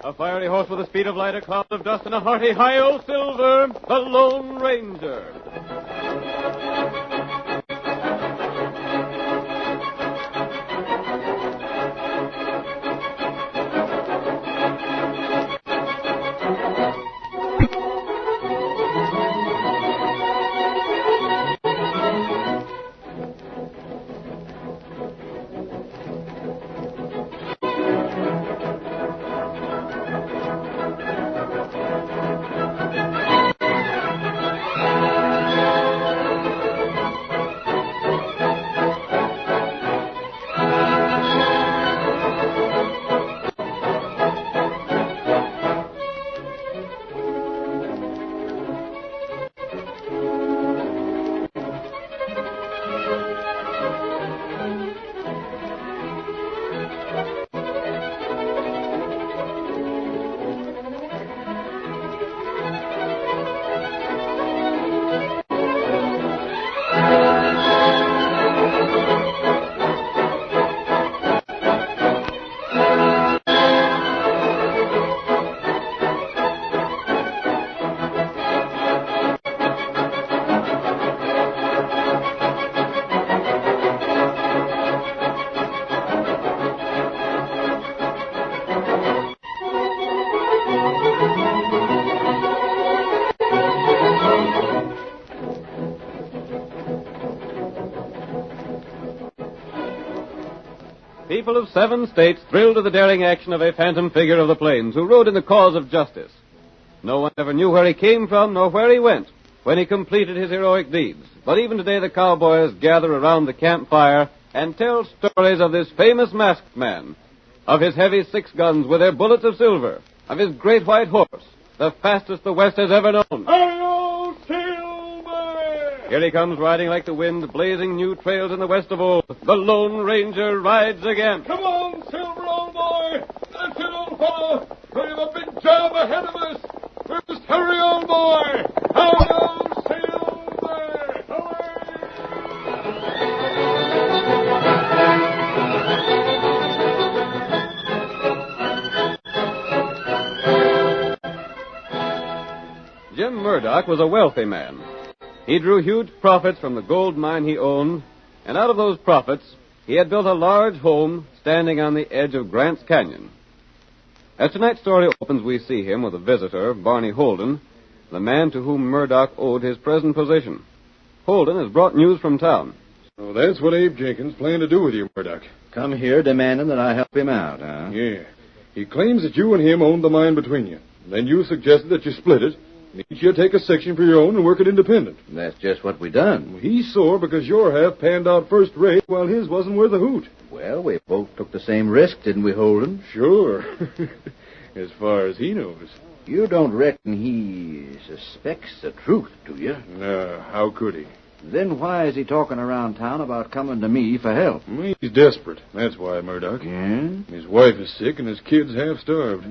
A fiery horse with the speed of light, a cloud of dust, and a hearty hi-yo silver, the Lone Ranger. People of 7 states thrilled to the daring action of a phantom figure of the plains who rode in the cause of justice. No one ever knew where he came from nor where he went when he completed his heroic deeds. But even today the cowboys gather around the campfire and tell stories of this famous masked man, of his heavy 6 guns with their bullets of silver, of his great white horse, the fastest the West has ever known. Hi-yo, Silver! Here he comes riding like the wind, blazing new trails in the West of old. The Lone Ranger rides again. Come on, Silver, old boy! That's it, old fellow! We have a big job ahead of us! First, hurry, old boy! Hi-yo, Silver! Jim Murdock was a wealthy man. He drew huge profits from the gold mine he owned, and out of those profits, he had built a large home standing on the edge of Grant's Canyon. As tonight's story opens, we see him with a visitor, Barney Holden, the man to whom Murdock owed his present position. Holden has brought news from town. So that's what Abe Jenkins planned to do with you, Murdock. Come here demanding that I help him out, huh? Yeah. He claims that you and him owned the mine between you. Then you suggested that you split it, and each you take a section for your own and work it independent. That's just what we done. He's sore because your half panned out first rate while his wasn't worth a hoot. Well, we both took the same risk, didn't we, Holden? Sure. As far as he knows. You don't reckon he suspects the truth, do you? No, how could he? Then why is he talking around town about coming to me for help? He's desperate. That's why, Murdock. Yeah? His wife is sick and his kid's half-starved.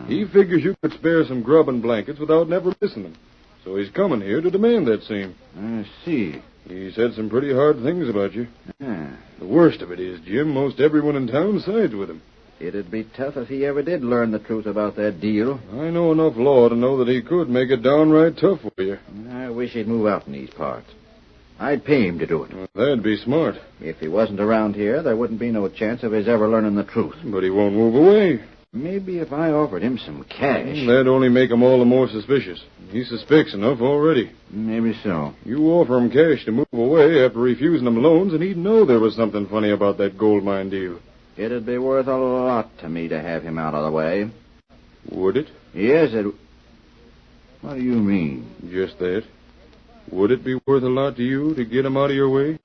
He figures you could spare some grub and blankets without never missing them. So he's coming here to demand that same. I see. He said some pretty hard things about you. Yeah. The worst of it is, Jim, most everyone in town sides with him. It'd be tough if he ever did learn the truth about that deal. I know enough law to know that he could make it downright tough for you. I wish he'd move out in these parts. I'd pay him to do it. Well, that'd be smart. If he wasn't around here, there wouldn't be no chance of his ever learning the truth. But he won't move away. Maybe if I offered him some cash. That'd only make him all the more suspicious. He suspects enough already. Maybe so. You offer him cash to move away after refusing him loans, and he'd know there was something funny about that gold mine deal. It'd be worth a lot to me to have him out of the way. Would it? Yes, it... What do you mean? Just that. Would it be worth a lot to you to get him out of your way?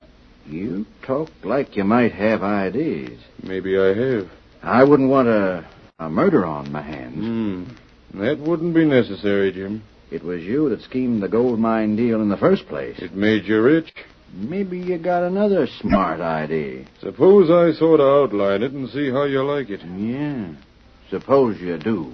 You talk like you might have ideas. Maybe I have. I wouldn't want a murder on my hands. That wouldn't be necessary, Jim. It was you that schemed the gold mine deal in the first place. It made you rich. Maybe you got another smart idea. Suppose I sort of outline it and see how you like it. Yeah, suppose you do.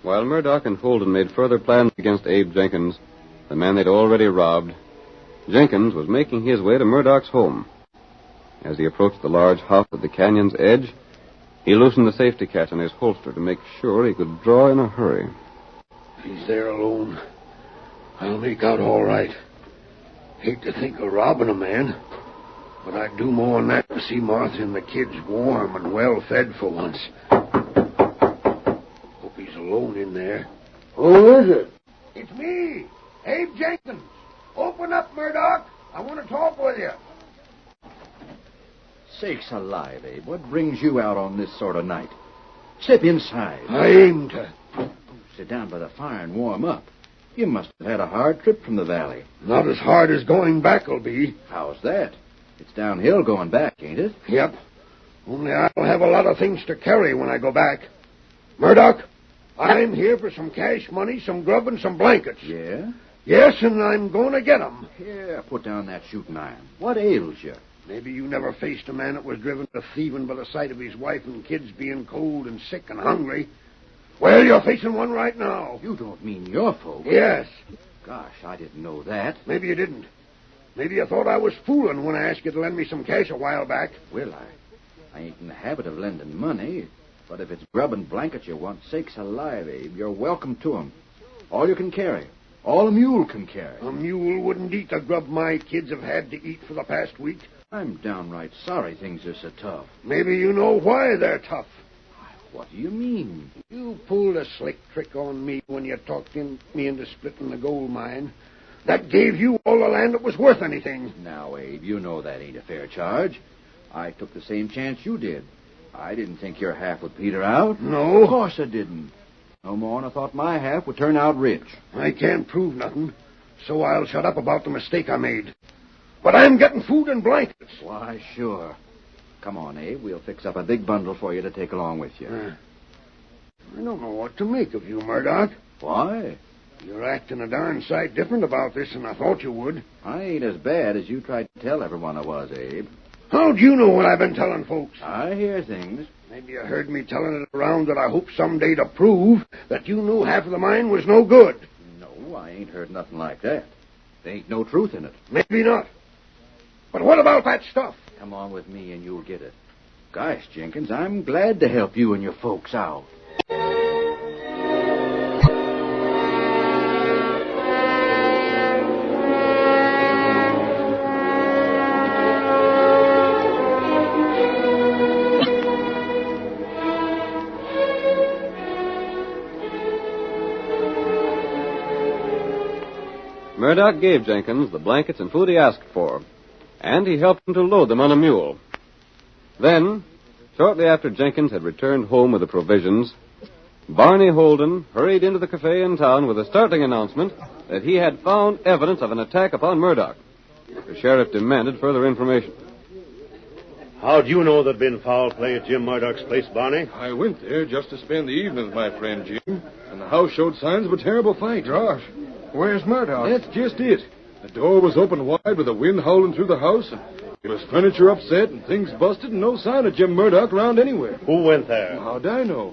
While Murdock and Holden made further plans against Abe Jenkins, the man they'd already robbed, Jenkins was making his way to Murdock's home. As he approached the large house at the canyon's edge, he loosened the safety catch on his holster to make sure he could draw in a hurry. He's there alone. I'll make out all right. Hate to think of robbing a man, but I'd do more than that to see Martha and the kids warm and well fed for once. Hope he's alone in there. Who is it? It's me, Abe Jenkins. Open up, Murdock. I want to talk with you. Sakes alive, Abe. What brings you out on this sort of night? Step inside. I aim to. Sit down by the fire and warm up. You must have had a hard trip from the valley. Not as hard as going back will be. How's that? It's downhill going back, ain't it? Yep. Only I'll have a lot of things to carry when I go back. Murdock, I'm here for some cash money, some grub, and some blankets. Yeah? Yes, and I'm going to get 'em. Here, put down that shooting iron. What ails you? Maybe you never faced a man that was driven to thieving by the sight of his wife and kids being cold and sick and hungry. Well, you're facing one right now. You don't mean your folks? Yes. Gosh, I didn't know that. Maybe you didn't. Maybe you thought I was fooling when I asked you to lend me some cash a while back. Well, I ain't in the habit of lending money, but if it's grub and blankets you want, sakes alive, Abe, you're welcome to 'em. All you can carry. All a mule can carry. A mule wouldn't eat the grub my kids have had to eat for the past week. I'm downright sorry things are so tough. Maybe you know why they're tough. What do you mean? You pulled a slick trick on me when you talked me into splitting the gold mine. That gave you all the land that was worth anything. Now, Abe, you know that ain't a fair charge. I took the same chance you did. I didn't think your half would peter out. No? Of course I didn't. No more than I thought my half would turn out rich. I can't prove nothing, so I'll shut up about the mistake I made. But I'm getting food and blankets. Why, sure. Come on, Abe. We'll fix up a big bundle for you to take along with you. I don't know what to make of you, Murdock. Why? You're acting a darn sight different about this than I thought you would. I ain't as bad as you tried to tell everyone I was, Abe. How'd you know what I've been telling folks? I hear things. Maybe you heard me telling it around that I hope someday to prove that you knew half of the mine was no good. No, I ain't heard nothing like that. There ain't no truth in it. Maybe not. But what about that stuff? Come on with me and you'll get it. Gosh, Jenkins, I'm glad to help you and your folks out. Murdock gave Jenkins the blankets and food he asked for, and he helped him to load them on a mule. Then, shortly after Jenkins had returned home with the provisions, Barney Holden hurried into the cafe in town with a startling announcement that he had found evidence of an attack upon Murdock. The sheriff demanded further information. How'd you know there'd been foul play at Jim Murdock's place, Barney? I went there just to spend the evening with my friend Jim, and the house showed signs of a terrible fight. Gosh, where's Murdock? That's just it. The door was open wide with the wind howling through the house, and there was furniture upset and things busted and no sign of Jim Murdock around anywhere. Who went there? How'd I know?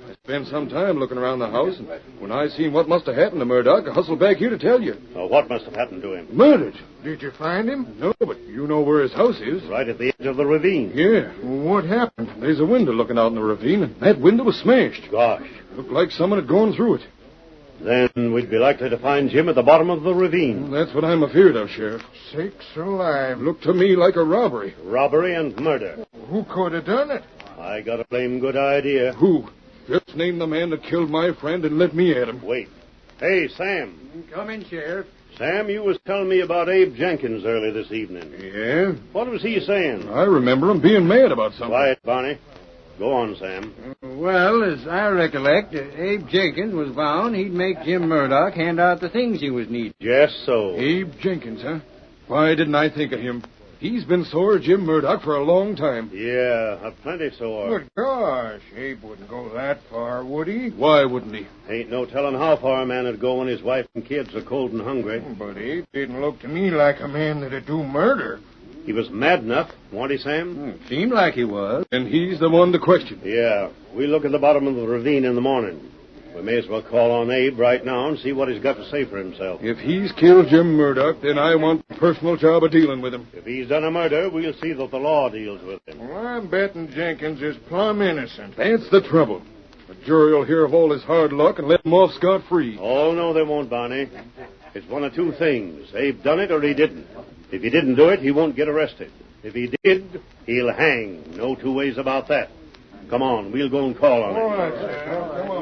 I spent some time looking around the house, and when I seen what must have happened to Murdock, I hustled back here to tell you. What must have happened to him? Murdered. Did you find him? No, but you know where his house is. Right at the edge of the ravine. Yeah. What happened? There's a window looking out in the ravine, and that window was smashed. Gosh. Looked like someone had gone through it. Then we'd be likely to find Jim at the bottom of the ravine. That's what I'm afeard of, Sheriff. Sakes alive. Looked to me like a robbery. Robbery and murder. Who could have done it? I got a blame good idea. Who? Just name the man that killed my friend and let me at him. Wait. Hey, Sam. Come in, Sheriff. Sam, you was telling me about Abe Jenkins early this evening. Yeah? What was he saying? I remember him being mad about something. Quiet, Barney. Go on, Sam. Well, as I recollect, Abe Jenkins was bound he'd make Jim Murdock hand out the things he was needing. Just so. Abe Jenkins, huh? Why didn't I think of him? He's been sore at Jim Murdock for a long time. Yeah, a plenty sore. But gosh, Abe wouldn't go that far, would he? Why wouldn't he? Ain't no telling how far a man would go when his wife and kids are cold and hungry. But Abe didn't look to me like a man that'd do murder. He was mad enough, wasn't he, Sam? Seemed like he was. And he's the one to question. Yeah. We look at the bottom of the ravine in the morning. We may as well call on Abe right now and see what he's got to say for himself. If he's killed Jim Murdock, then I want a personal job of dealing with him. If he's done a murder, we'll see that the law deals with him. Well, I'm betting Jenkins is plumb innocent. That's the trouble. The jury will hear of all his hard luck and let him off scot-free. Oh, no, they won't, Barney. It's one of two things. Abe done it or he didn't. If he didn't do it, he won't get arrested. If he did, he'll hang. No two ways about that. Come on, we'll go and call on him. All right, Sheriff. Come on.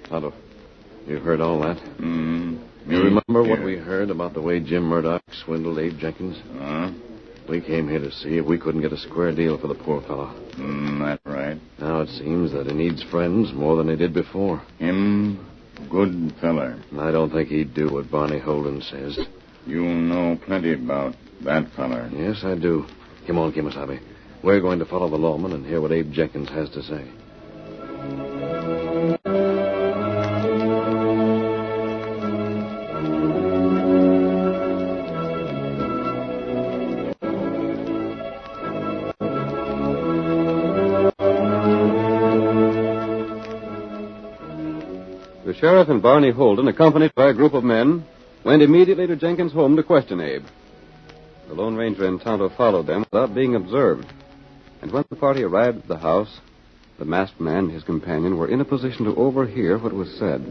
Tonto, you heard all that? Mm-hmm. You remember what we heard about the way Jim Murdock swindled Abe Jenkins? We came here to see if we couldn't get a square deal for the poor fellow. That's right. Now it seems that he needs friends more than he did before. Him, good feller. I don't think he'd do what Barney Holden says. You know plenty about that feller. Yes, I do. Come on, Kimasabi. We're going to follow the lawman and hear what Abe Jenkins has to say. The sheriff and Barney Holden, accompanied by a group of men, went immediately to Jenkins' home to question Abe. The Lone Ranger and Tonto followed them without being observed. And when the party arrived at the house, the masked man and his companion were in a position to overhear what was said.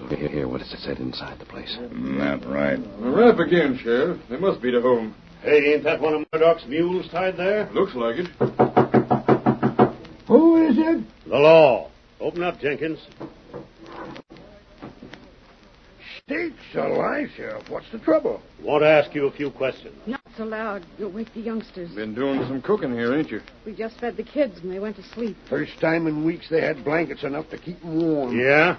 Here, what is it said inside the place? That's right. A rap again, Sheriff. They must be to home. Hey, ain't that one of Murdock's mules tied there? Looks like it. Who is it? The law. Open up, Jenkins. Stakes alive, Sheriff. What's the trouble? Want to ask you a few questions. Not so loud. You'll wake the youngsters. Been doing some cooking here, ain't you? We just fed the kids when they went to sleep. First time in weeks they had blankets enough to keep them warm. Yeah?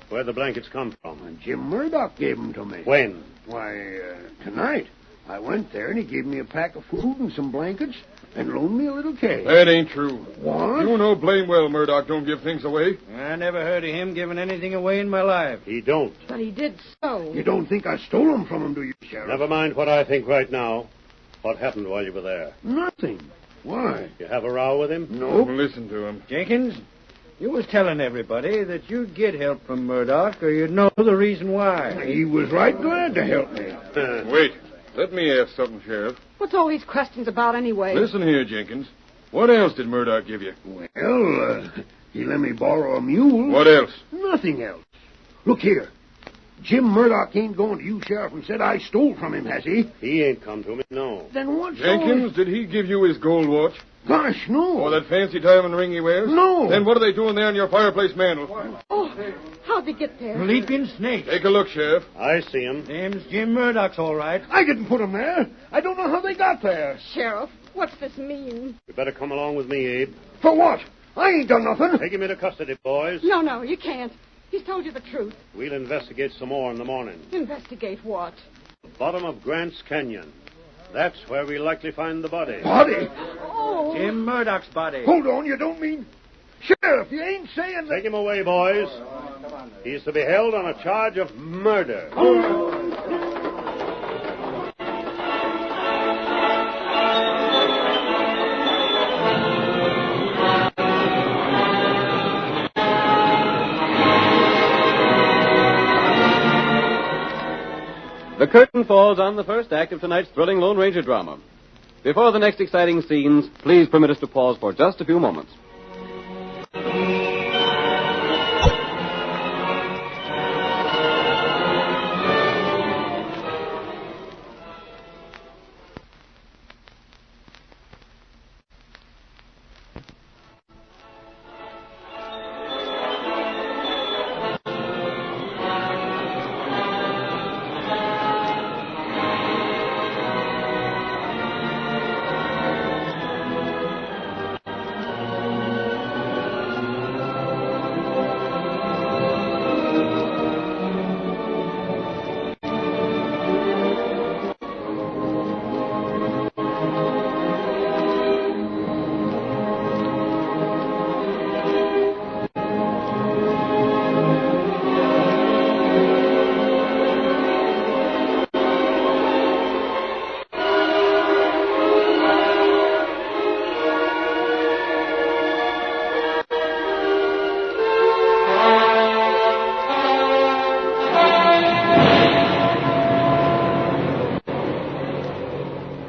Where'd the blankets come from? And Jim Murdock gave them to me. When? Why, tonight. I went there and he gave me a pack of food and some blankets and loaned me a little cake. That ain't true. What? You know blame well Murdock don't give things away. I never heard of him giving anything away in my life. He don't. But he did so. You don't think I stole them from him, do you, Sheriff? Never mind what I think right now. What happened while you were there? Nothing. Why? You have a row with him? No. Listen to him. Jenkins, you was telling everybody that you'd get help from Murdock or you'd know the reason why. He was right glad to help me. Wait. Let me ask something, Sheriff. What's all these questions about anyway? Listen here, Jenkins. What else did Murdock give you? Well, he let me borrow a mule. What else? Nothing else. Look here. Jim Murdock ain't going to you, Sheriff, and said I stole from him, has he? He ain't come to me, no. Then what's Jenkins, did he give you his gold watch? Gosh, no. Or that fancy diamond ring he wears? No. Then what are they doing there on your fireplace mantel? Oh, how'd they get there? Leaping snake. Take a look, Sheriff. I see him. Name's Jim Murdock's all right. I didn't put them there. I don't know how they got there. Sheriff, what's this mean? You better come along with me, Abe. For what? I ain't done nothing. Take him into custody, boys. No, you can't. He's told you the truth. We'll investigate some more in the morning. Investigate what? The bottom of Grant's Canyon. That's where we'll likely find the body. Body? Oh. Jim Murdock's body. Hold on, you don't mean... Sheriff, you ain't saying that... Take him away, boys. He's to be held on a charge of murder. The curtain falls on the first act of tonight's thrilling Lone Ranger drama. Before the next exciting scenes, please permit us to pause for just a few moments.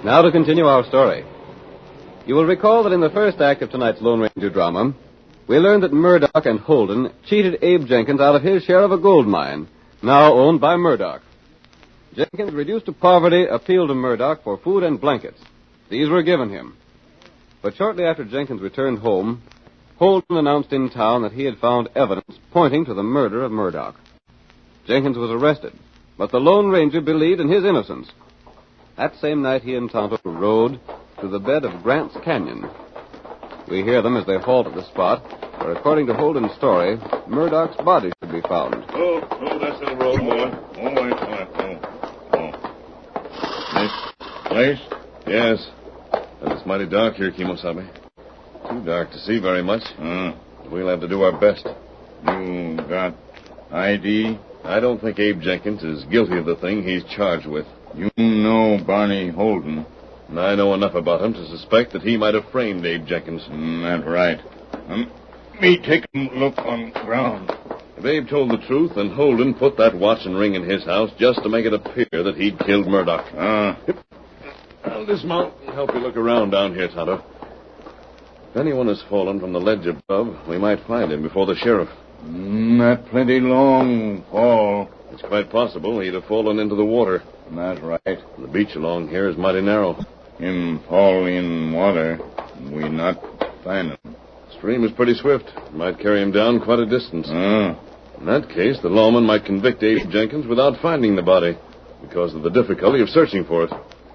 Now to continue our story. You will recall that in the first act of tonight's Lone Ranger drama, we learned that Murdock and Holden cheated Abe Jenkins out of his share of a gold mine, now owned by Murdock. Jenkins, reduced to poverty, appealed to Murdock for food and blankets. These were given him. But shortly after Jenkins returned home, Holden announced in town that he had found evidence pointing to the murder of Murdock. Jenkins was arrested, but the Lone Ranger believed in his innocence. That same night, he and Tonto rode to the bed of Grant's Canyon. We hear them as they halt at the spot where, according to Holden's story, Murdock's body should be found. Oh, that's the road, boy. Nice place? Yes. But it's mighty dark here, Kimosabe. Too dark to see very much. We'll have to do our best. You got ID? I don't think Abe Jenkins is guilty of the thing he's charged with. You know Barney Holden. And I know enough about him to suspect that he might have framed Abe Jenkins. That's right. Me take a look on ground. If Abe told the truth, then Holden put that watch and ring in his house just to make it appear that he'd killed Murdock. I'll dismount and help you look around down here, Tonto. If anyone has fallen from the ledge above, we might find him before the sheriff. That plenty long fall. It's quite possible he'd have fallen into the water. That's right. The beach along here is mighty narrow. Him fall in water, we not find him. The stream is pretty swift. It might carry him down quite a distance. In that case, the lawman might convict Abe Jenkins without finding the body because of the difficulty of searching for it.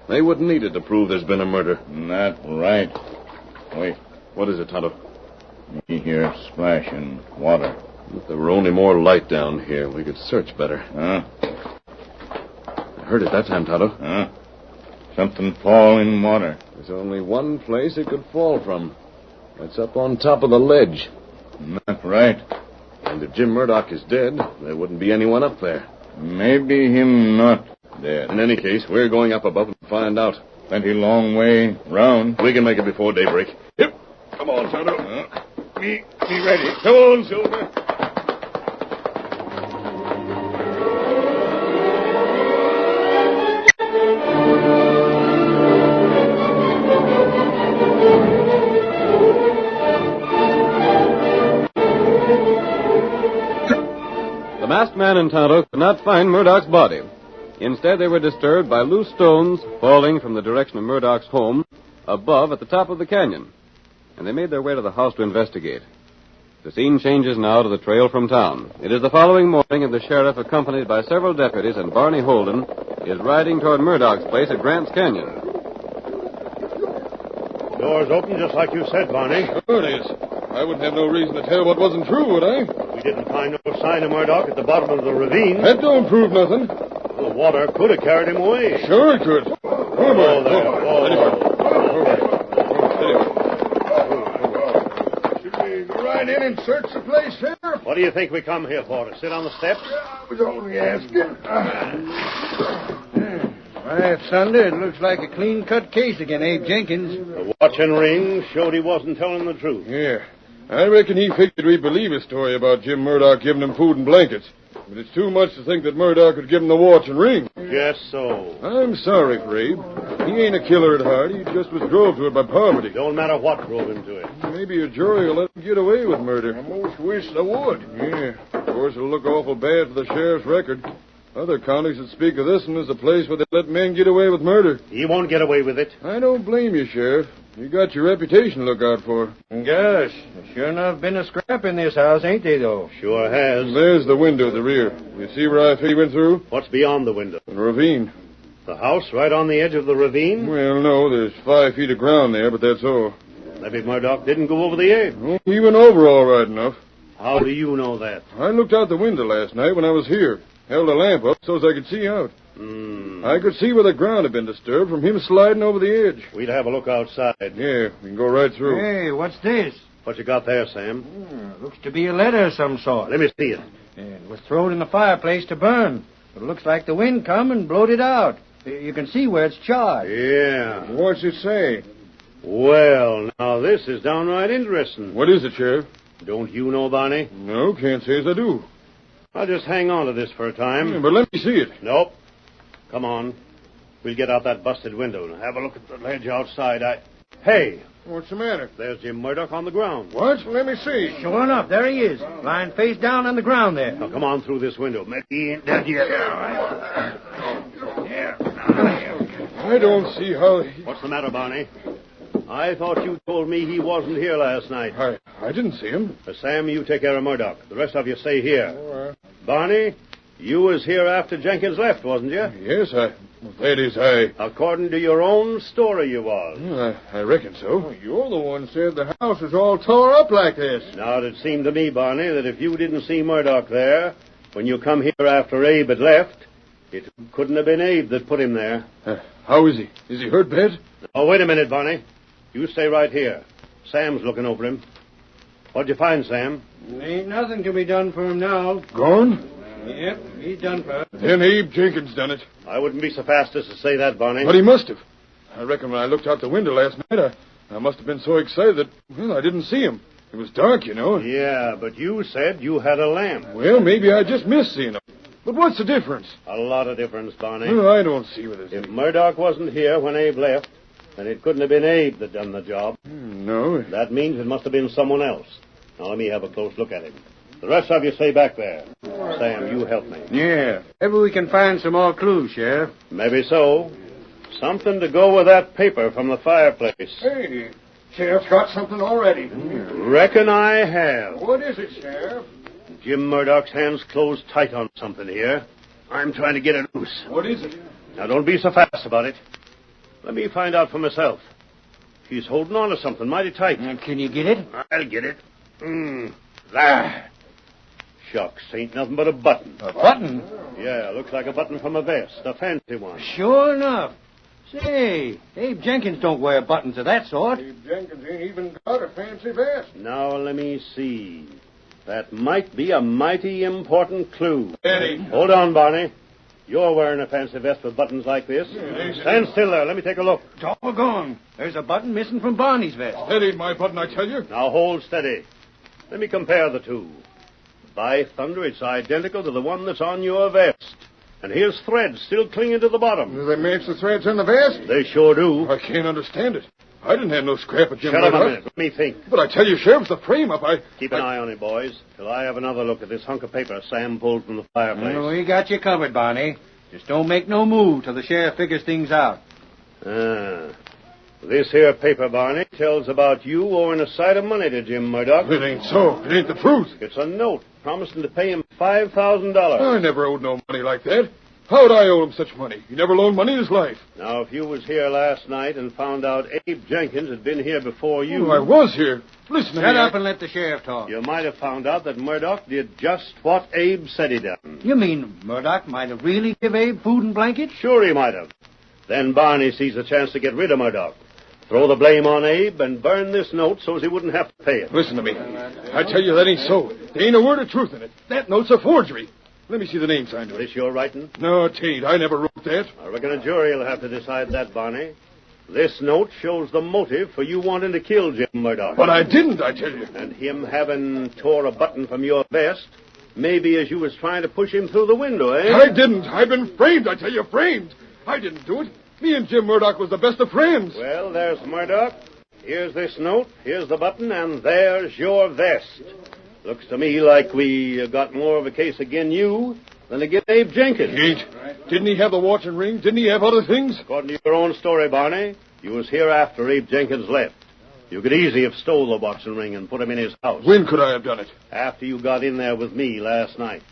They wouldn't need it to prove there's been a murder. That's right. Wait. What is it, Tonto? You hear splashing water. If there were only more light down here, we could search better. I heard it that time, Tonto. Something fall in water. There's only one place it could fall from. That's up on top of the ledge. That's right. And if Jim Murdock is dead, there wouldn't be anyone up there. Maybe him not dead. In any case, we're going up above and find out. Plenty long way round. We can make it before daybreak. Yep. Come on, Tonto. Me ready. Come on, Silver. The masked man and Tonto could not find Murdock's body. Instead, they were disturbed by loose stones falling from the direction of Murdock's home above at the top of the canyon. And they made their way to the house to investigate. The scene changes now to the trail from town. It is the following morning, and the sheriff, accompanied by several deputies and Barney Holden, is riding toward Murdock's place at Grant's Canyon. Door's open just like you said, Barney. Sure it is. I wouldn't have no reason to tell what wasn't true, would I? We didn't find no sign of Murdock at the bottom of the ravine. That don't prove nothing. The water could have carried him away. Sure it could. Oh, there. Should we go right in and search the place, Sheriff? What do you think we come here for? To sit on the steps? I was only asking. Why, thunder, it looks like a clean-cut case against Abe Jenkins. The watch and ring showed he wasn't telling the truth. Yeah. I reckon he figured we'd believe his story about Jim Murdock giving him food and blankets. But it's too much to think that Murdock would give him the watch and ring. Just so. I'm sorry for Abe. He ain't a killer at heart. He just was drove to it by poverty. Don't matter what drove him to it. Maybe a jury will let him get away with murder. I most wish they would. Yeah. Of course, it'll look awful bad for the sheriff's record. Other counties that speak of this one as a place where they let men get away with murder. He won't get away with it. I don't blame you, Sheriff. You got your reputation to look out for. Gosh, sure enough been a scrap in this house, ain't they, though? Sure has. There's the window at the rear. You see where our feet went through? What's beyond the window? The ravine. The house right on the edge of the ravine? Well, no, there's 5 feet of ground there, but that's all. Maybe Murdock didn't go over the edge. Well, he went over all right enough. How do you know that? I looked out the window last night when I was here. Held a lamp up so as I could see out. I could see where the ground had been disturbed from him sliding over the edge. We'd have a look outside. Yeah, we can go right through. Hey, what's this? What you got there, Sam? Looks to be a letter of some sort. Let me see it. It was thrown in the fireplace to burn. But it looks like the wind come and blowed it out. You can see where it's charred. Yeah. What's it say? Well, now this is downright interesting. What is it, Sheriff? Don't you know, Barney? No, can't say as I do. I'll just hang on to this for a time. Yeah, but let me see it. Nope. Come on. We'll get out that busted window and have a look at the ledge outside. Hey, What's the matter? there's Jim Murdock on the ground. What? Let me see. Sure enough, there he is, lying face down on the ground there. Now, come on through this window. Maybe he ain't dead yet. I don't see how he... What's the matter, Barney? I thought you told me he wasn't here last night. I didn't see him. Sam, you take care of Murdock. The rest of you stay here. Oh, Barney, you was here after Jenkins left, wasn't you? Yes, that is, According to your own story, you was. Well, I reckon so. You're the one said the house was all tore up like this. Now, it seemed to me, Barney, that if you didn't see Murdock there, when you come here after Abe had left, it couldn't have been Abe that put him there. How is he? Is he hurt bad? Oh, wait a minute, Barney. You stay right here. Sam's looking over him. What'd you find, Sam? Ain't nothing to be done for him now. Gone? Yep, he's done for. Then Abe Jenkins done it. I wouldn't be so fast as to say that, Barney. But he must have. I reckon when I looked out the window last night, I must have been so excited that, well, I didn't see him. It was dark, you know. Yeah, but you said you had a lamp. Well, maybe I just missed seeing him. But what's the difference? A lot of difference, Barney. Well, I don't see what it is. If Murdock wasn't here when Abe left, then it couldn't have been Abe that done the job. No. That means it must have been someone else. Now, let me have a close look at him. The rest of you stay back there. Sam, you help me. Yeah. Maybe we can find some more clues, Sheriff. Maybe so. Something to go with that paper from the fireplace. Hey, Sheriff's got something already. Reckon I have. What is it, Sheriff? Jim Murdock's hands closed tight on something here. I'm trying to get it loose. What is it? Now, don't be so fast about it. Let me find out for myself. He's holding on to something mighty tight. Can you get it? I'll get it. There. Shucks, ain't nothing but a button. A button? Yeah, looks like a button from a vest, a fancy one. Sure enough. Say, Abe Jenkins don't wear buttons of that sort. Abe Jenkins ain't even got a fancy vest. Now, let me see. That might be a mighty important clue. Eddie. Hold on, Barney. You're wearing a fancy vest with buttons like this. Stand still there. Let me take a look. Doggone. There's a button missing from Barney's vest. That ain't my button, I tell you. Now, hold steady. Let me compare the two. By thunder, it's identical to the one that's on your vest. And here's threads still clinging to the bottom. Do they match the threads in the vest? They sure do. I can't understand it. I didn't have no scrap of Jim Shut up a Murdock. minute. Let me think. But I tell you, Sheriff, the frame-up, Keep an eye on it, boys, till I have another look at this hunk of paper Sam pulled from the fireplace. Well, we got you covered, Barney. Just don't make no move till the sheriff figures things out. This here paper, Barney, tells about you owing a sight of money to Jim Murdock. It ain't so. It ain't the truth. It's a note promising to pay him $5,000. I never owed no money like that. How'd I owe him such money? He never loaned money in his life. Now, if you was here last night and found out Abe Jenkins had been here before you... Oh, I was here. Listen to me. Shut up and let the sheriff talk. You might have found out that Murdock did just what Abe said he done. You mean Murdock might have really give Abe food and blankets? Sure he might have. Then Barney sees a chance to get rid of Murdock. Throw the blame on Abe and burn this note so as he wouldn't have to pay it. Listen to me. I tell you, that ain't so. There ain't a word of truth in it. That note's a forgery. Let me see the name signed to it. This your writing? No, it ain't. I never wrote that. I reckon a jury will have to decide that, Barney. This note shows the motive for you wanting to kill Jim Murdock. But I didn't, I tell you. And him having tore a button from your vest, maybe as you was trying to push him through the window, eh? I didn't. I've been framed, I tell you, framed. I didn't do it. Me and Jim Murdock was the best of friends. Well, there's Murdock. Here's this note. Here's the button, and there's your vest. Looks to me like we got more of a case again you than again Abe Jenkins. He ain't. Didn't he have the watch and ring? Didn't he have other things? According to your own story, Barney, you was here after Abe Jenkins left. You could easily have stole the watch and ring and put him in his house. When could I have done it? After you got in there with me last night.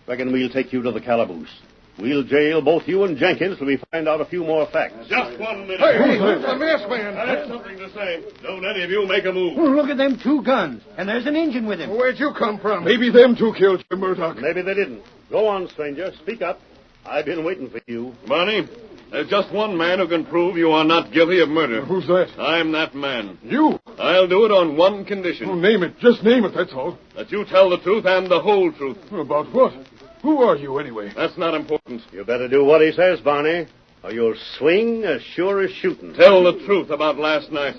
Reckon we'll take you to the calaboose. We'll jail both you and Jenkins till we find out a few more facts. Just 1 minute. Hey, who's the masked man? I have something to say. Don't any of you make a move. Oh, look at them 2 guns. And there's an engine with him. Where'd you come from? Maybe them two killed Jim Murdock. Maybe they didn't. Go on, stranger. Speak up. I've been waiting for you. Barney, there's just one man who can prove you are not guilty of murder. Who's that? I'm that man. You? I'll do it on one condition. Oh, name it. Just name it, that's all. That you tell the truth and the whole truth. About what? Who are you, anyway? That's not important. You better do what he says, Barney, or you'll swing as sure as shooting. Tell the truth about last night.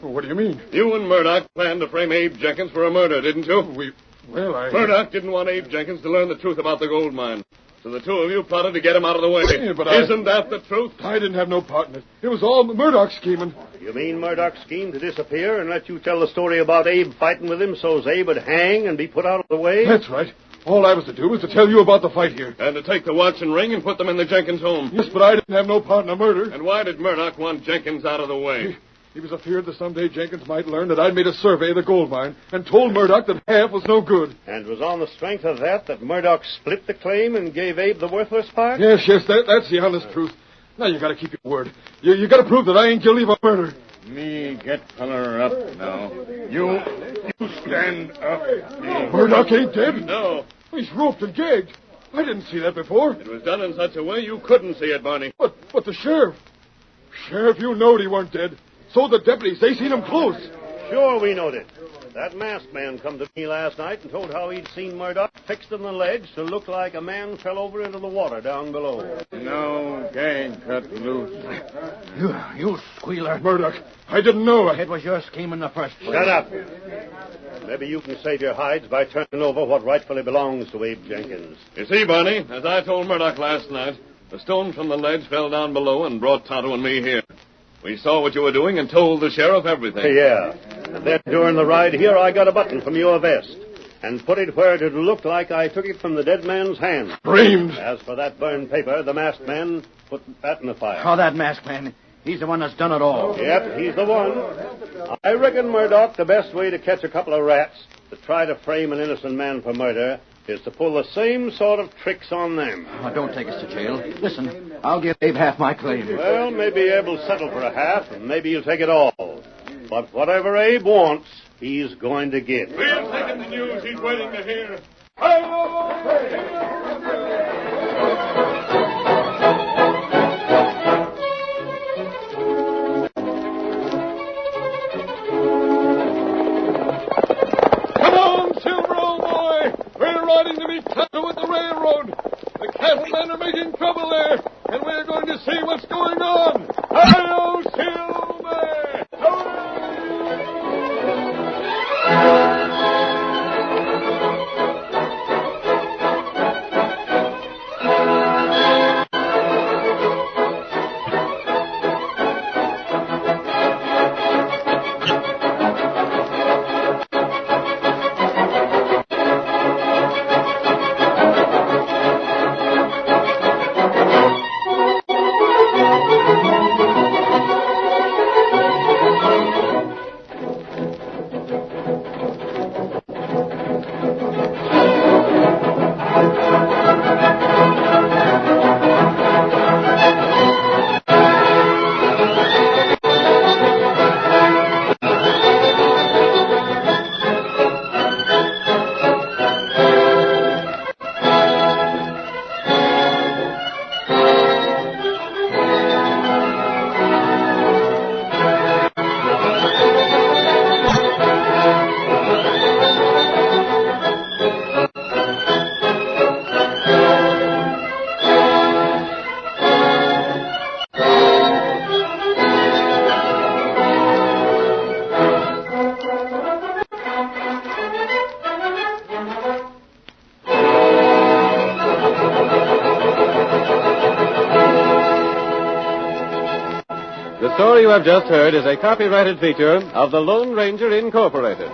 What do you mean? You and Murdock planned to frame Abe Jenkins for a murder, didn't you? Well, Murdock didn't want Abe Jenkins to learn the truth about the gold mine. So the two of you plotted to get him out of the way. Yeah, but Isn't that the truth? I didn't have no part in it. It was all Murdock scheming. You mean Murdock's scheme to disappear and let you tell the story about Abe fighting with him so's Abe would hang and be put out of the way? That's right. All I was to do was to tell you about the fight here. And to take the watch and ring and put them in the Jenkins home. Yes, but I didn't have no part in the murder. And why did Murdock want Jenkins out of the way? He was afeard that someday Jenkins might learn that I'd made a survey of the gold mine and told Murdock that half was no good. And was on the strength of that Murdock split the claim and gave Abe the worthless part? Yes, that's the honest truth. Now you gotta keep your word. You gotta prove that I ain't guilty of a murder. Me get feller up now. You stand up. Murdock ain't dead. No. He's roped and gagged. I didn't see that before. It was done in such a way you couldn't see it, Barney. But the sheriff. Sheriff, you knowed he weren't dead. So the deputies, they seen him close. Sure, we knowed it. That masked man come to me last night and told how he'd seen Murdock fixed in the ledge to look like a man fell over into the water down below. No gang cut loose. You squealer. Murdock, I didn't know. It was your scheme in the first place. Shut up. Maybe you can save your hides by turning over what rightfully belongs to Abe Jenkins. You see, Barney, as I told Murdock last night, the stone from the ledge fell down below and brought Tonto and me here. We saw what you were doing and told the sheriff everything. Yeah. And then during the ride here, I got a button from your vest and put it where it looked like I took it from the dead man's hand. Framed. As for that burned paper, the masked man put that in the fire. Oh, that masked man. He's the one that's done it all. Yep, he's the one. I reckon, Murdock, the best way to catch a couple of rats that try to frame an innocent man for murder is to pull the same sort of tricks on them. Oh, don't take us to jail. Listen, I'll give Abe half my claim. Well, maybe Abe will settle for a half, and maybe he'll take it all. But whatever Abe wants, he's going to get. We're taking the news he's waiting to hear. Come on, Silver, old boy. We're riding to meet Tonto at the railroad. The cattlemen are making trouble there, and we're going to see what's going on. Hi-yo, Silver! The story you have just heard is a copyrighted feature of the Lone Ranger Incorporated.